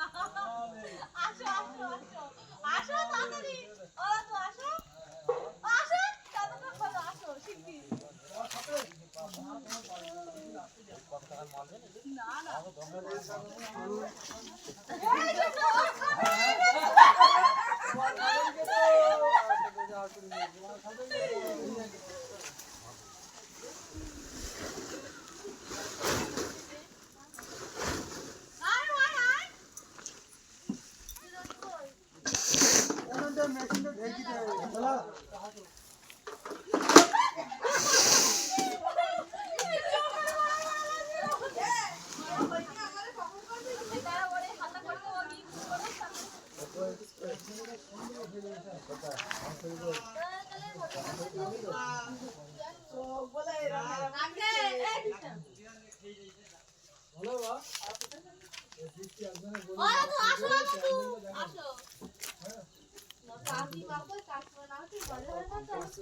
আসো আসো আসো আসো তাড়াতাড়ি ওরা তো আসো আসো তাড়াতাড়ি বলো আসো শিগগির না না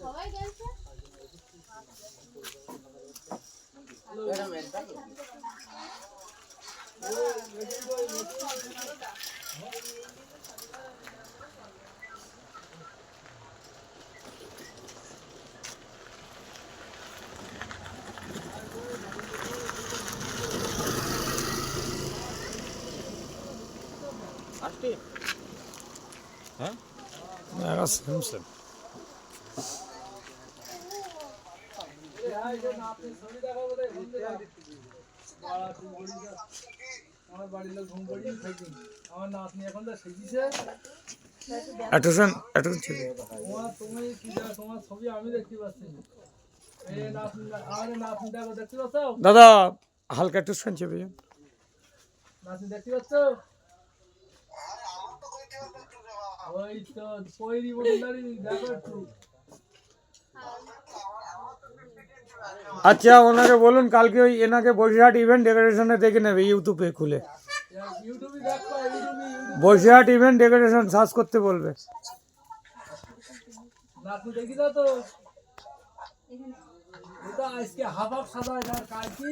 সবাই গেছে হ্যাঁ সেম সেম আমার বাড়ির লোক ঘুম পড়িয়ে থাকি আমার নাতনি এখন তো সেজিছে অ্যাটেনশন ছবি তুমি কি জানো তোমার ছবি আমি দেখতে পাচ্ছি এই নাতনি আমার নাতনি দেখো দেখতে পাচ্ছ দাদা হালকা অ্যাটেনশন ছবি নাতনি দেখতে পাচ্ছ ওই তো পয়রি বন্ধুদারি দেখো একটু আচ্ছা ওনাকে বলুন কালকে ওই এনাকে বসিরহাট ইভেন্ট ডেকোরেশনে দেখে নেবে ইউটিউবে খুলে ইউটিউবে দেখো ইউটিউবে বসিরহাট ইভেন্ট ডেকোরেশন সার্চ করতে বলবে নাতনি দেখি দাও তো এটা আজকে হাফ হাফ সাদা আর কালকে